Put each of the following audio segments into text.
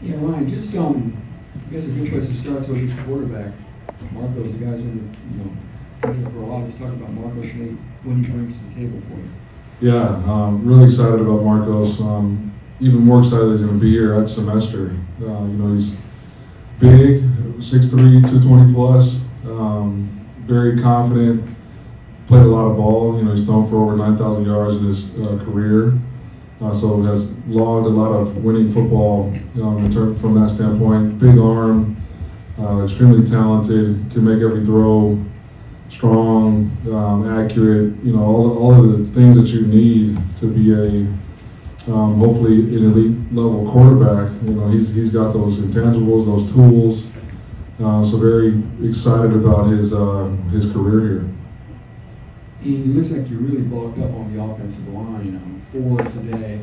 Yeah, Ryan, just I guess a good place to start. So each quarterback, Marcos, the guys been been for a while. Just talk about Marcos and what he brings to the table for you. Yeah, really excited about Marcos. Even more excited that he's going to be here at semester. He's big, 6'3", 220 plus, very confident. Played a lot of ball. He's thrown for over 9,000 yards in his career. So has logged a lot of winning football from that standpoint. Big arm, extremely talented, can make every throw, strong, accurate. All of the things that you need to be hopefully an elite level quarterback. He's got those intangibles, those tools. So very excited about his career here. And it looks like you're really bulked up on the offensive line. 4 today,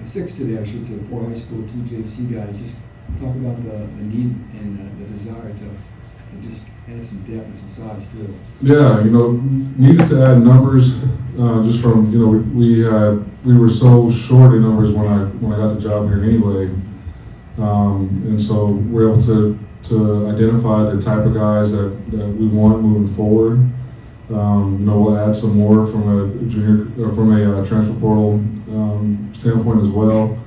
6 today, I should say. 4 high school, 2 JC guys. Just talk about the need and the desire to just add some depth and some size too. Yeah, needed to add numbers. Just from we were so short in numbers when I got the job here anyway, and so we're able to identify the type of guys that we want moving forward. We'll add some more from a transfer portal standpoint as well,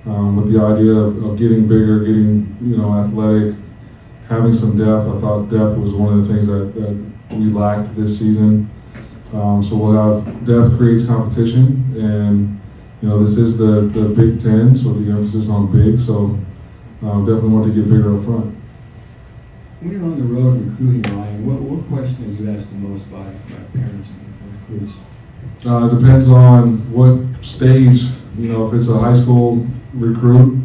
with the idea of getting bigger, getting athletic, having some depth. I thought depth was one of the things that we lacked this season. So we'll have depth creates competition, and this is the Big Ten, so the emphasis on big. So definitely want to get bigger up front. When you're on the road recruiting, Ryan, what question are you asked the most by parents and recruits? Depends on what stage. If it's a high school recruit,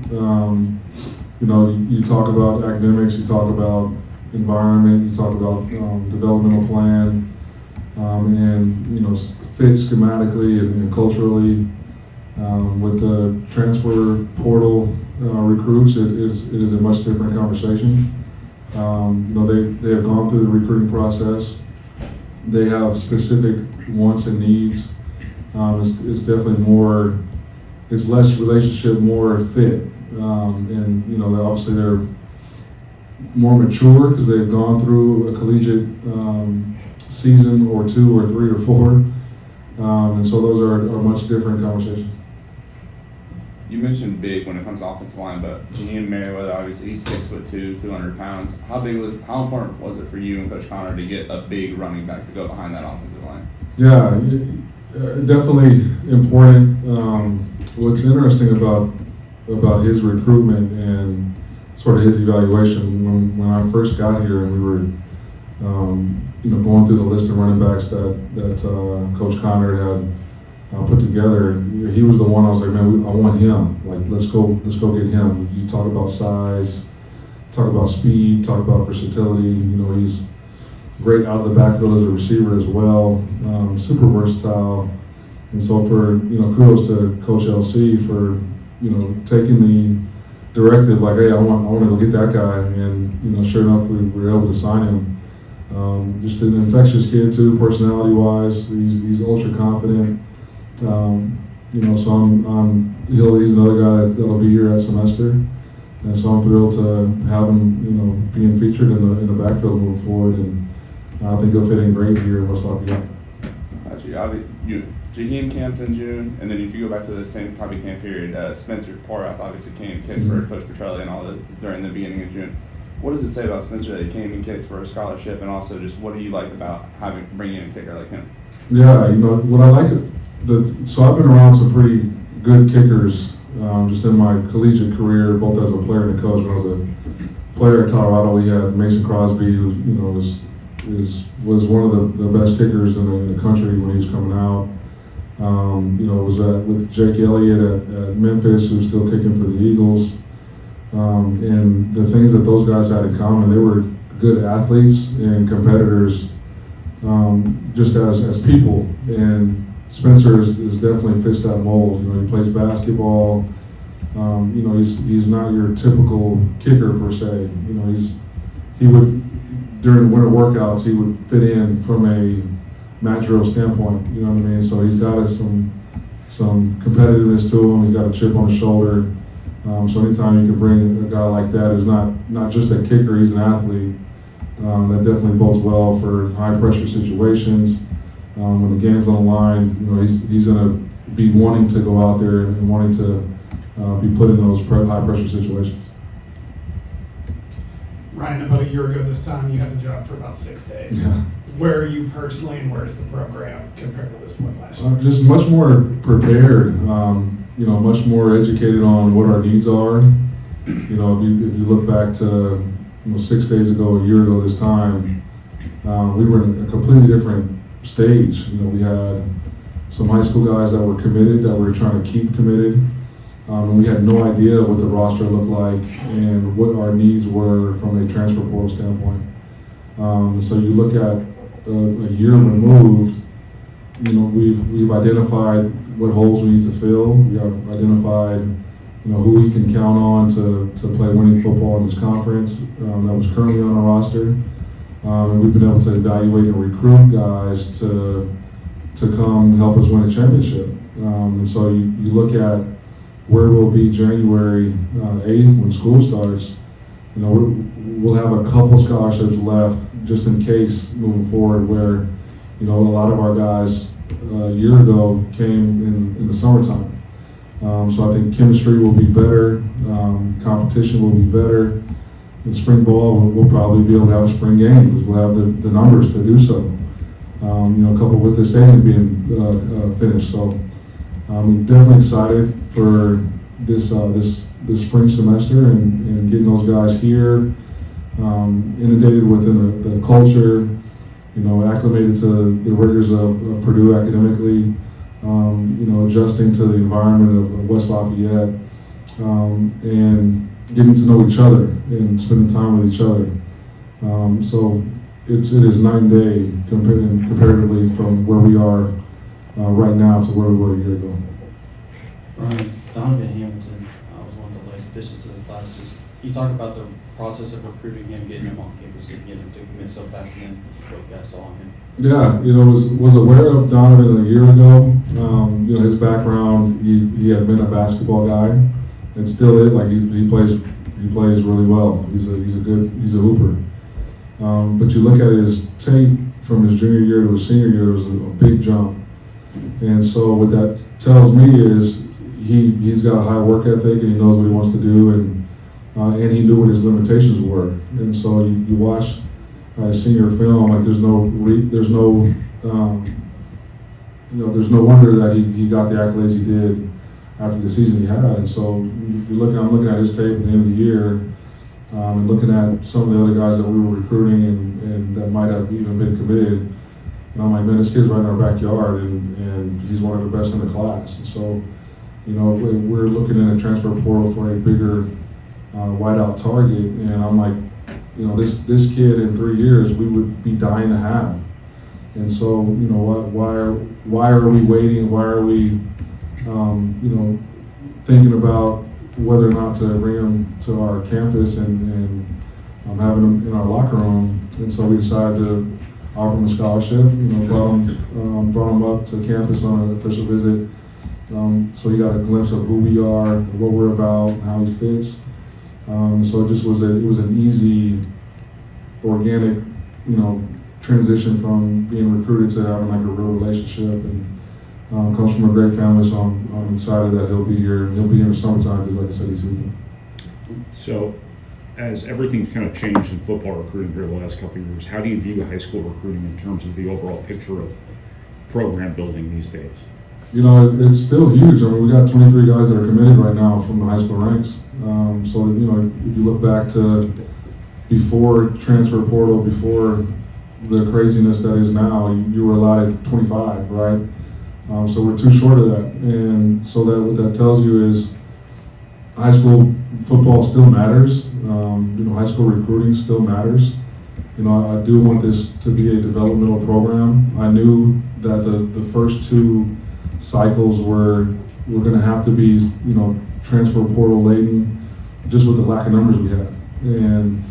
you talk about academics, you talk about environment, you talk about developmental plan, and fit schematically and culturally. With the transfer portal recruits, it is a much different conversation. They have gone through the recruiting process. They have specific wants and needs. It's definitely more. It's less relationship, more fit, and they're more mature because they've gone through a collegiate season or 2 or 3 or 4, and so those are much different conversations. You mentioned big when it comes to offensive line, but Maryweather, obviously he's 6'2", 200 pounds. How important was it for you and Coach Connor to get a big running back to go behind that offensive line? Yeah, definitely important. What's interesting about his recruitment and sort of his evaluation when I first got here and we were going through the list of running backs that Coach Connor had put together, he was the one I was like, man, I want him. Like, let's go get him. You talk about size, talk about speed, talk about versatility. He's great out of the backfield as a receiver as well. Super versatile. And so kudos to Coach LC for taking the directive, like, hey, I want to go get that guy, and sure enough, we were able to sign him. Just an infectious kid too, personality-wise. He's ultra confident. So he's another guy that'll be here at semester, and so I'm thrilled to have him, being featured in the backfield moving forward, and I think he'll fit in great here in West Lafayette. Jaheim camped in June, and then if you go back to the same type of camp period, Spencer Porath obviously came and kicked for Coach Petrelli and during the beginning of June. What does it say about Spencer that he came and kicked for a scholarship, and also just what do you like about bringing in a kicker like him? Yeah, what I like. So I've been around some pretty good kickers just in my collegiate career, both as a player and a coach. When I was a player at Colorado, we had Mason Crosby, who was one of the best kickers in the country when he was coming out. Was with Jake Elliott at Memphis, who's still kicking for the Eagles. And the things that those guys had in common, they were good athletes and competitors, just as people. And Spencer is definitely fits that mold. He plays basketball. He's not your typical kicker per se. He would during winter workouts he would fit in from a mat drill standpoint. You know what I mean? So he's got some competitiveness to him. He's got a chip on his shoulder. So anytime you can bring a guy like that who's not just a kicker, he's an athlete, that definitely bodes well for high pressure situations. When the game's on the line, he's going to be wanting to go out there and wanting to be put in those high pressure situations. Ryan, about a year ago this time, you had the job for about 6 days. Yeah. Where are you personally, and where's the program compared to this point last year? Just much more prepared, much more educated on what our needs are. If you look back to 6 days ago, a year ago this time, we were in a completely different stage. We had some high school guys that were committed, that were trying to keep committed. And we had no idea what the roster looked like and what our needs were from a transfer portal standpoint. So you look at a year removed, we've identified what holes we need to fill. We have identified, who we can count on to play winning football in this conference that was currently on our roster. And we've been able to evaluate and recruit guys to come help us win a championship. And so you look at where we'll be January 8th when school starts. We'll have a couple scholarships left just in case moving forward, where a lot of our guys a year ago came in the summertime. So I think chemistry will be better, competition will be better. In spring ball, we'll probably be able to have a spring game because we'll have the numbers to do so. Coupled with the stadium being finished. So I'm definitely excited for this spring semester and getting those guys here, inundated within the culture, acclimated to the rigors of Purdue academically, adjusting to the environment of West Lafayette, and getting to know each other and spending time with each other. So it is night and day comparatively from where we are right now to where we were a year ago. Ryan, Donovan Hamilton was one of the late additions to the class. Just you talk about the process of recruiting him, getting him on campus, and getting him to commit so fast, and then what you guys saw in him. Yeah, was aware of Donovan a year ago. His background, he had been a basketball guy, and still is. Like he plays really well. He's a hooper. But you look at his tape from his junior year to his senior year, it was a big jump. And so what that tells me is he's got a high work ethic and he knows what he wants to do, and he knew what his limitations were. And so you watch his senior film, like there's no wonder that he got the accolades he did after the season he had. And so I'm looking at his tape at the end of the year, and looking at some of the other guys that we were recruiting and that might have even been committed. And I'm like, man, this kid's right in our backyard, and he's one of the best in the class. And so, we're looking at a transfer portal for a bigger wideout target, and I'm like, this kid in 3 years we would be dying to have. And so, why are we waiting? Why are we, thinking about whether or not to bring him to our campus and having him in our locker room? And so we decided to offer him a scholarship. Brought him up to campus on an official visit, so he got a glimpse of who we are, what we're about, how he fits. So it was an easy, organic, transition from being recruited to having like a real relationship, and comes from a great family. So I'm excited that he'll be here. He'll be here in the summertime because, like I said, he's hooping. So, as everything's kind of changed in football recruiting here the last couple of years, how do you view high school recruiting in terms of the overall picture of program building these days? It's still huge. I mean, we got 23 guys that are committed right now from the high school ranks. So, if you look back to before transfer portal, before the craziness that is now, you were allowed at 25, right? So we're too short of that. And so what that tells you is high school football still matters. High school recruiting still matters. I do want this to be a developmental program. I knew that the first two cycles were going to have to be, transfer portal laden, just with the lack of numbers we had. And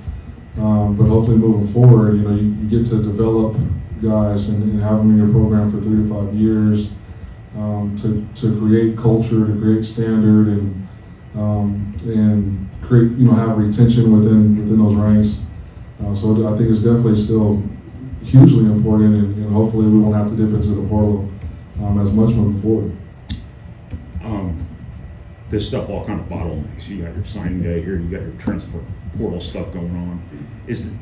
but hopefully moving forward, you get to develop guys and have them in your program for 3 to 5 years, to create culture, to create standard, and and create, have retention within those ranks. So I think it's definitely still hugely important, and hopefully we won't have to dip into the portal as much moving forward. This stuff all kind of bottlenecks. You got your signing day here, you got your transfer portal stuff going on. Is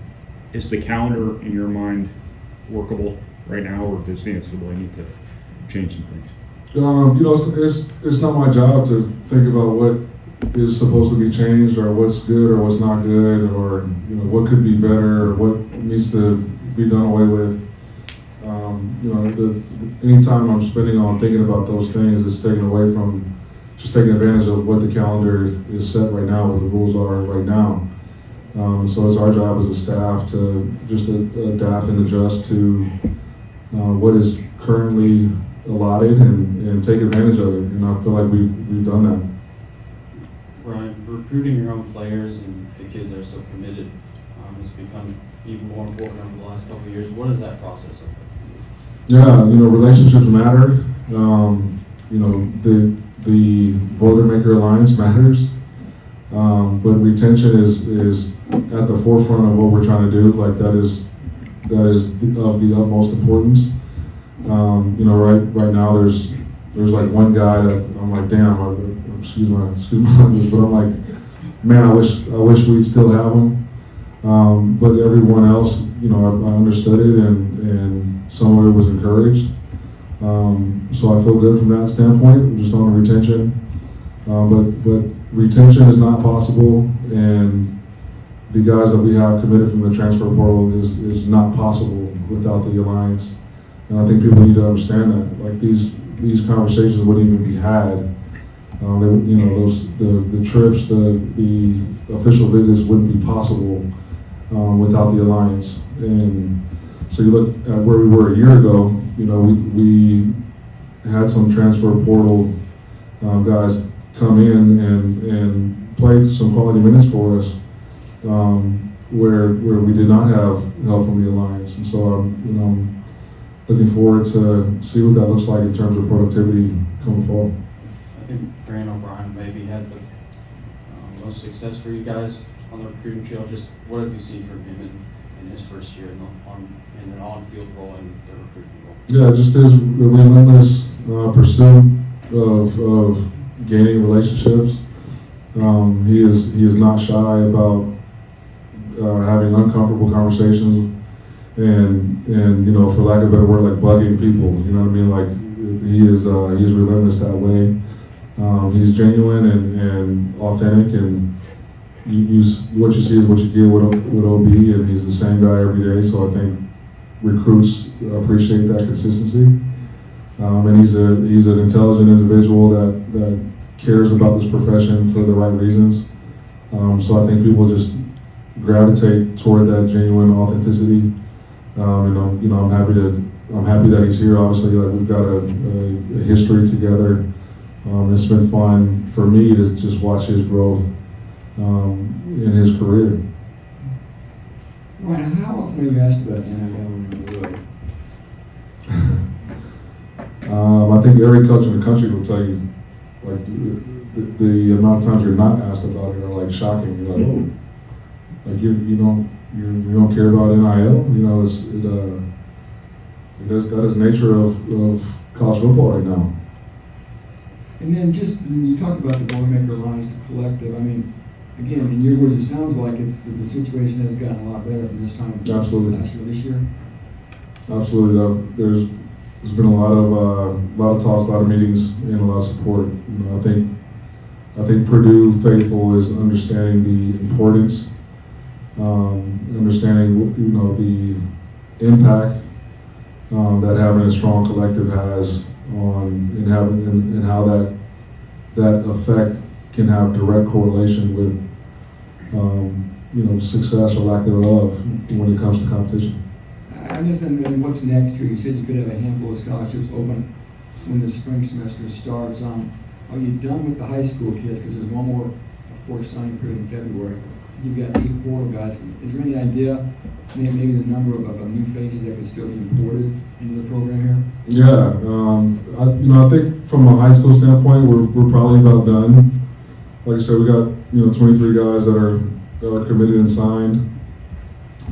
the calendar in your mind workable right now, or does the NCAA need to change some things? It's not my job to think about what is supposed to be changed, or what's good or what's not good, or what could be better, or what needs to be done away with. Any time I'm spending on thinking about those things, it's taken away from just taking advantage of what the calendar is set right now, what the rules are right now. So it's our job as a staff to just adapt and adjust to what is currently allotted and take advantage of it. And I feel like we've done that. Brian, recruiting your own players and the kids that are so committed has become even more important over the last couple of years. What does that process look like? Yeah, relationships matter. The Boilermaker Alliance matters. But retention is at the forefront of what we're trying to do. Like that is of the utmost importance. Right now there's like one guy that I'm like, damn, excuse my language, but I'm like, man, I wish we'd still have him. But everyone else, I understood it, and some of it was encouraged. So I feel good from that standpoint, just on retention. But retention is not possible, and the guys that we have committed from the transfer portal is not possible without the alliance. And I think people need to understand that. Like these conversations wouldn't even be had. The trips, the official visits wouldn't be possible without the alliance. And so you look at where we were a year ago. We had some transfer portal guys come in and played some quality minutes for us, where we did not have help from the alliance. And so I'm looking forward to see what that looks like in terms of productivity coming fall. I think Brandon O'Brien maybe had the most success for you guys on the recruiting trail. Just what have you seen from him in his first year in an on-field role and the recruiting role? Yeah, just his relentless pursuit of gaining relationships. He is not shy about having uncomfortable conversations, and for lack of a better word, like bugging people. You know what I mean? Like he is relentless that way. He's genuine and authentic, and what you see is what you get with OB, and he's the same guy every day. So I think recruits appreciate that consistency. And he's an intelligent individual that cares about this profession for the right reasons. So I think people just gravitate toward that genuine authenticity. And I'm happy that he's here. Obviously, like we've got a history together. It's been fun for me to just watch his growth in his career. Ryan, how often are you asked about NIL in the league? I think every coach in the country will tell you, like the amount of times you're not asked about it are like shocking. You're like, oh, like you don't care about NIL. That is nature of college football right now. And then just when you talk about the Boilermaker Alliance, the collective, I mean, again, in your words, it sounds like it's the situation has gotten a lot better from this time Absolutely. last year, this year. Absolutely, there's been a lot of talks, a lot of meetings, and a lot of support. I think Purdue faithful is understanding the importance, understanding the impact that having a strong collective has on and how that effect can have direct correlation with success or lack thereof when it comes to competition. I guess then what's next here? You said you could have a handful of scholarships open when the spring semester starts. Are you done with the high school kids? Because there's one more, of course, signing period in February. You've got 8 portal guys. Is there any idea, maybe the number of new faces that could still be imported into the program here? Yeah, I think from a high school standpoint, we're probably about done. like I said, we got 23 guys that are committed and signed.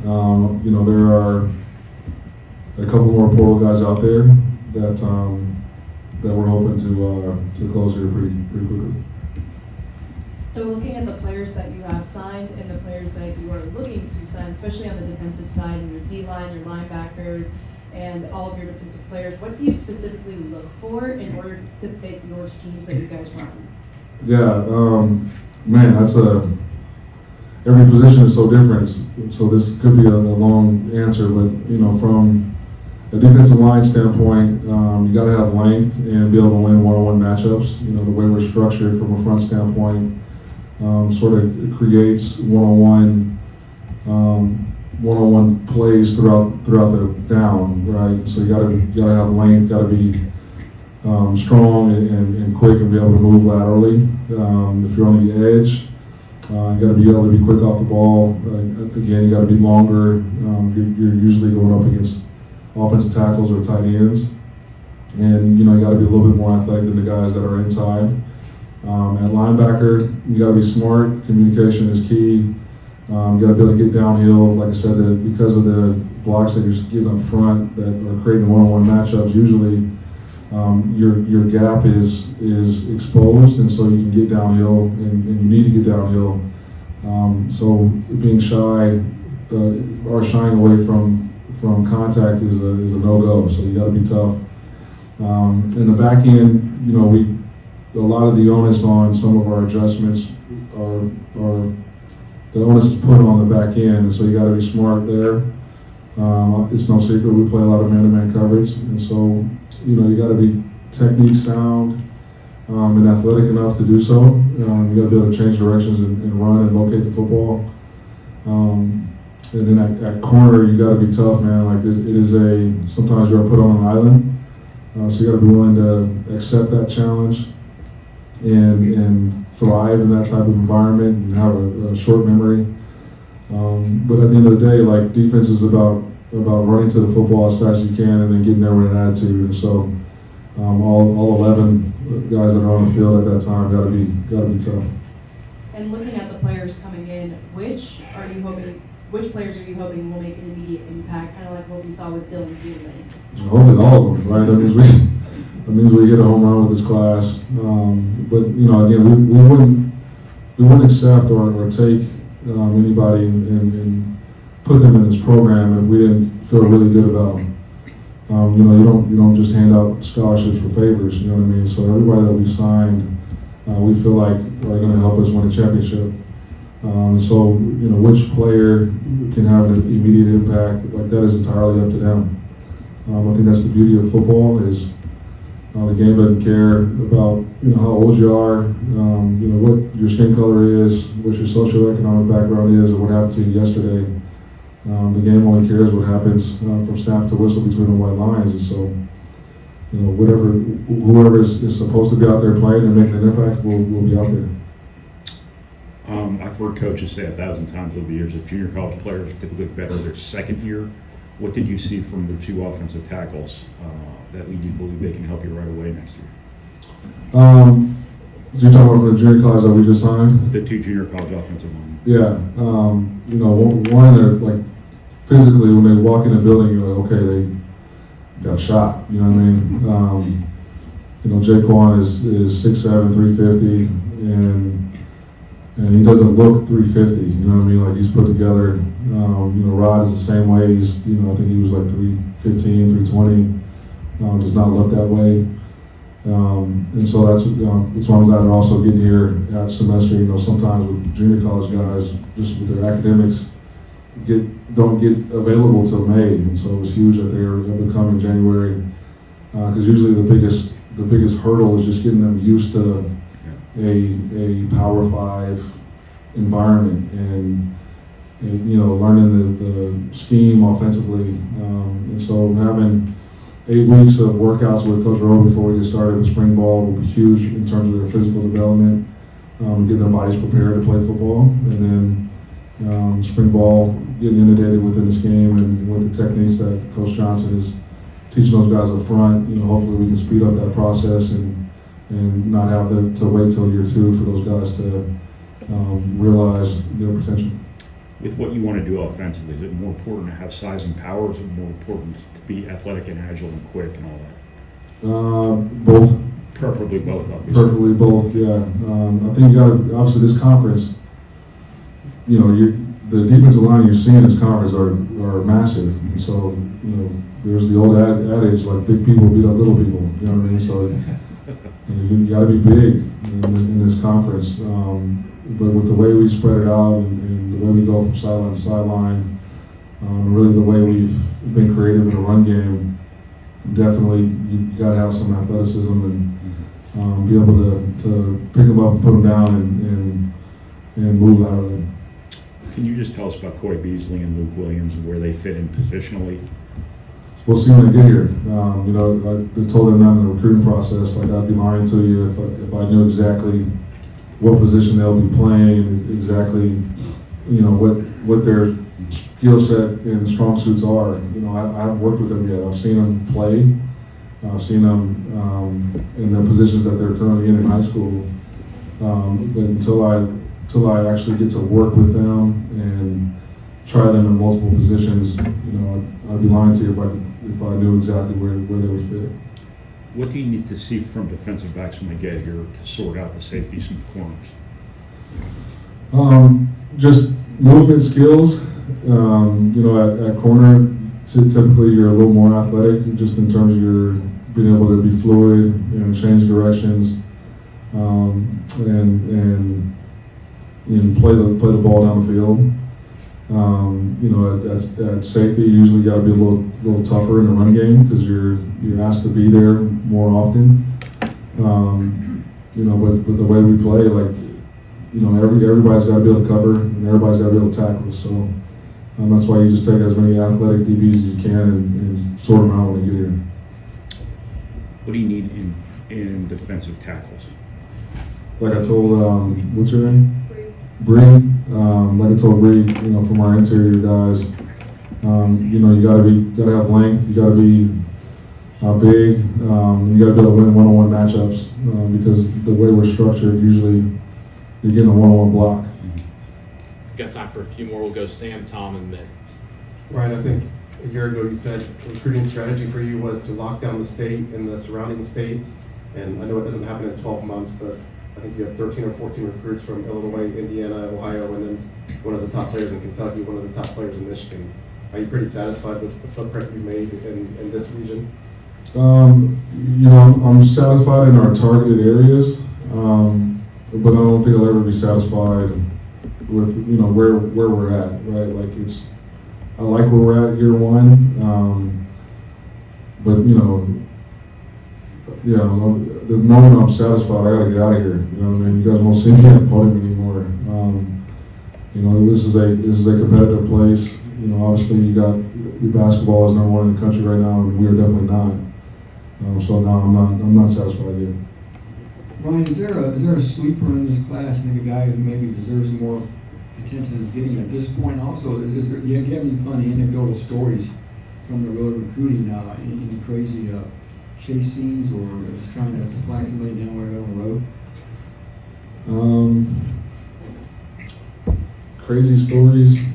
There are a couple more portal guys out there that we're hoping to close here pretty quickly. So looking at the players that you have signed and the players that you are looking to sign, especially on the defensive side, and your D-line, your linebackers, and all of your defensive players, what do you specifically look for in order to fit your schemes that you guys run? Yeah, man, every position is so different. So this could be a long answer, but from a defensive line standpoint, you got to have length and be able to win one-on-one matchups. The way we're structured from a front standpoint sort of creates one-on-one plays throughout the down, right? So you gotta have length, gotta be strong and quick and be able to move laterally. If you're on the edge, you gotta be able to be quick off the ball. Again, you gotta be longer. You're usually going up against offensive tackles or tight ends, and you gotta be a little bit more athletic than the guys that are inside. At linebacker, you gotta be smart. Communication is key. You got to be able to get downhill. Like I said, because of the blocks that you're getting up front that are creating one-on-one matchups, usually your gap is exposed, and so you can get downhill, and you need to get downhill. So being shy or shying away from contact is a no-go. So you got to be tough. In the back end, a lot of the onus on some of our adjustments are the onus is put on the back end, and so you got to be smart there. It's no secret we play a lot of man-to-man coverage, and so you got to be technique sound and athletic enough to do so. You got to be able to change directions and run and locate the football. And then at corner, you got to be tough, man. Like it is sometimes you're put on an island, so you got to be willing to accept that challenge and thrive in that type of environment and have a short memory. But at the end of the day, like defense is about running to the football as fast as you can and then getting there with an attitude. And so all 11 guys that are on the field at that time got to be tough. And looking at the players coming in, which players are you hoping will make an immediate impact, kind of like what we saw with Dylan Fielding? Hopefully all of them, right? That means we hit a home run with this class. But again, we wouldn't accept or take anybody and put them in this program if we didn't feel really good about them. You don't just hand out scholarships for favors. You know what I mean? So everybody that we signed, we feel like are going to help us win a championship. So which player can have an immediate impact, like that is entirely up to them. I think that's the beauty of football is. The game doesn't care about how old you are, what your skin color is, what your socioeconomic background is, or what happened to you yesterday. The game only cares what happens from snap to whistle between the white lines, and so whoever is supposed to be out there playing and making an impact will be out there. I've heard coaches say 1,000 times over the years that junior college players are typically better their second year. What did you see from the two offensive tackles that lead you to believe they can help you right away next year? You're talking about from the junior college that we just signed? The two junior college offensive linemen. Yeah. One are like physically when they walk in the building, you're like, okay, they got shot. You know what I mean? Jaquan is 6'7", 350, and he doesn't look 350. You know what I mean? Like he's put together. Rod is the same way. He's, I think he was like 315, 320. Does not look that way. And so that's why I'm glad they're also getting here at semester. Sometimes with junior college guys, just with their academics, don't get available till May, and so it was huge that they're able to come in January. Because usually the biggest hurdle is just getting them used to a Power 5 environment and learning the scheme offensively. And so having 8 weeks of workouts with Coach Rowe before we get started with spring ball will be huge in terms of their physical development, getting their bodies prepared to play football, and then spring ball, getting inundated within this game and with the techniques that Coach Johnson is teaching those guys up front. Hopefully we can speed up that process and and not have to wait till year 2 for those guys to realize their potential. With what you want to do offensively, is it more important to have size and power, or is it more important to be athletic and agile and quick and all that? Both. Preferably both, obviously. Perfectly both, yeah. I think you got to, obviously this conference, you know, the defensive line you're seeing in this conference are massive. And so, you know, there's the old adage, like big people beat up little people, you know what I mean? So you got to be big in this conference. But with the way we spread it out and the way we go from sideline to sideline, really the way we've been creative in the run game, definitely you got to have some athleticism and be able to pick them up and put them down and move out of them. Can you just tell us about Coy Beasley and Luke Williams and where they fit in positionally? We'll see when they get here. You know, I told them that in the recruiting process. Like, I'd be lying to you if I knew exactly what position they'll be playing and exactly, you know, what their skill set and strong suits are. You know, I haven't worked with them yet. I've seen them play. I've seen them in the positions that they're currently in high school. But until I actually get to work with them and try them in multiple positions, you know, I'd be lying to you if I knew exactly where they would fit. What do you need to see from defensive backs when they get here to sort out the safeties and the corners? Just movement skills. You know, at corner, typically you're a little more athletic, just in terms of your being able to be fluid and change directions, and play the ball down the field. You know, at safety, you usually got to be a little tougher in the run game because you're asked to be there more often. You know, but the way we play, like, you know, everybody's got to be able to cover and everybody's got to be able to tackle. So that's why you just take as many athletic DBs as you can and sort them out when they get here. What do you need in defensive tackles? Like I told, what's your name? Bree. Like I told Bree, you know, from our interior guys, you know, you gotta have length, you gotta be big, you gotta be able to win one-on-one matchups, because the way we're structured, usually you're getting a one-on-one block. We've got time for a few more. We'll go Sam, Tom, and Mick. Ryan, I think a year ago you said recruiting strategy for you was to lock down the state and the surrounding states, and I know it doesn't happen in 12 months, but I think you have 13 or 14 recruits from Illinois, Indiana, Ohio, and then one of the top players in Kentucky, one of the top players in Michigan. Are you pretty satisfied with the footprint you made in this region? You know, I'm satisfied in our targeted areas, but I don't think I'll ever be satisfied with, you know, where we're at, right? Like, I like where we're at year one, but, you know, yeah, the moment I'm satisfied, I gotta get out of here. You know what I mean? You guys won't see me at the podium anymore. You know, this is a competitive place. You know, obviously you got your basketball is number one in the country right now, and we are definitely not. So no, I'm not satisfied yet. Ryan, is there a sleeper in this class? You think a guy who maybe deserves more attention is getting at this point? Also, do you have any funny anecdotal stories from the road recruiting? Any crazy chase scenes, or just trying to flag somebody down where they're on the road? Crazy stories.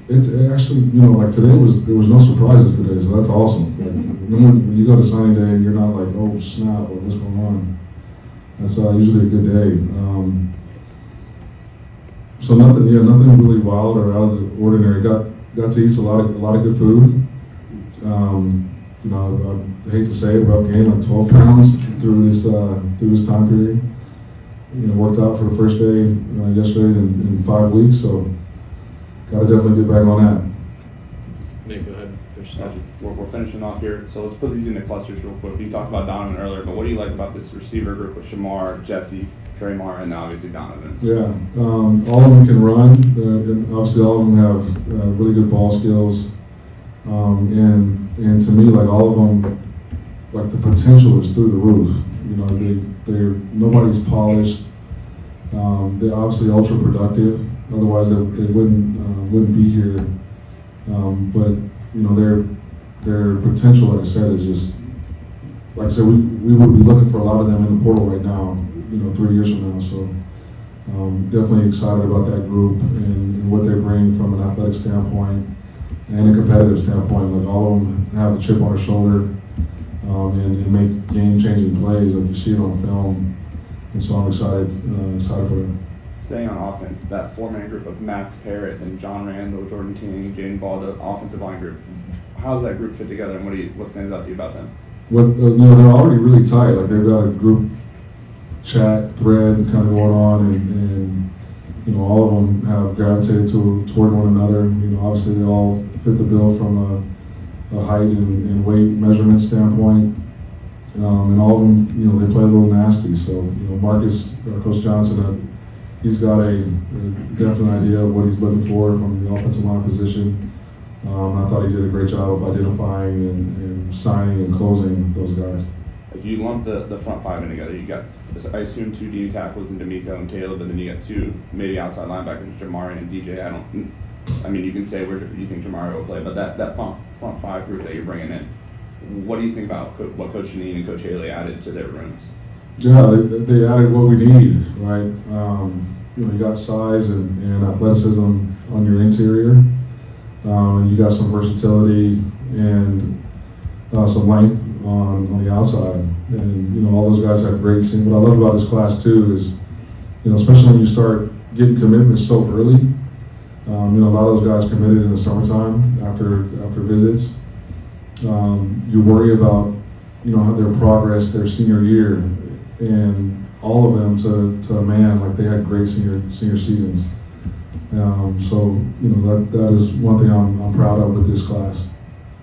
It's actually, you know, like today there was no surprises today, so that's awesome. Like, when you go to signing day, you're not like, oh snap, like, what's going on? That's usually a good day. So nothing really wild or out of the ordinary. Got to eat a lot of good food. You know, I hate to say it, but I've gained like 12 pounds through this time period. You know, worked out for the first day yesterday in 5 weeks, so gotta definitely get back on that. Nick, go ahead. Finish So up. we're finishing off here, so let's put these into clusters real quick. You talked about Donovan earlier, but what do you like about this receiver group with Shamar, Jesse, Draymar, and obviously Donovan? Yeah, all of them can run, and obviously all of them have really good ball skills, and to me, like, all of them, like, the potential is through the roof. You know, they're nobody's polished. They're obviously ultra productive. Otherwise, they wouldn't be here. But you know, their potential, like I said, is just like I said, we would be looking for a lot of them in the portal right now, 3 years from now. So definitely excited about that group and what they bring from an athletic standpoint and a competitive standpoint. Like all of them have a chip on their shoulder and make game-changing plays. Like you see it on film, and so I'm excited for them. Staying on offense, that four-man group of Max Parrott and John Randall, Jordan King, Jaden Ball, the offensive line group. How does that group fit together, and what stands out to you about them? They're already really tight. Like they've got a group chat thread kind of going on, and all of them have gravitated toward one another. Obviously they all fit the bill from a height and weight measurement standpoint, and all of them, they play a little nasty. So Marcus, or Coach Johnson, he's got a definite idea of what he's looking for from the offensive line position. I thought he did a great job of identifying and signing and closing those guys. If you lump the front five in together, you got, I assume, 2 D tackles in D'Amico and Caleb, and then you got 2 maybe outside linebackers, Jamari and DJ. You can say where you think Jamari will play, but that front five group that you're bringing in, what do you think about what Coach Janine and Coach Haley added to their rooms? Yeah, they added what we need, right? You got size and athleticism on your interior. And you got some versatility and some length on the outside. And, all those guys have great teams. What I love about this class, too, is, especially when you start getting commitments so early, a lot of those guys committed in the summertime after visits. You worry about, how their progress their senior year, and all of them to a man, like they had great senior seasons. That is one thing I'm proud of with this class.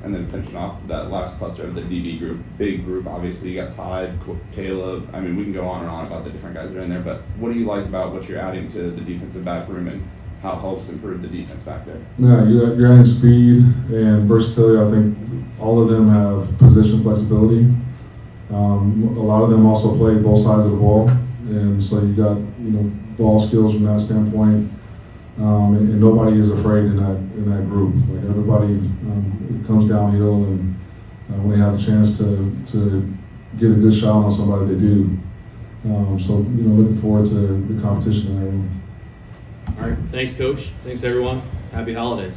And then finishing off that last cluster of the DB group, big group, obviously. You got Todd, Caleb. We can go on and on about the different guys that are in there, but what do you like about what you're adding to the defensive back room and how it helps improve the defense back there? Yeah, you're adding speed and versatility. I think all of them have position flexibility. A lot of them also play both sides of the ball, and so you got ball skills from that standpoint. And nobody is afraid in that group. Like everybody, it comes downhill, and when they have a chance to get a good shot on somebody, they do. Looking forward to the competition in that room. All right, thanks, Coach. Thanks, everyone. Happy holidays.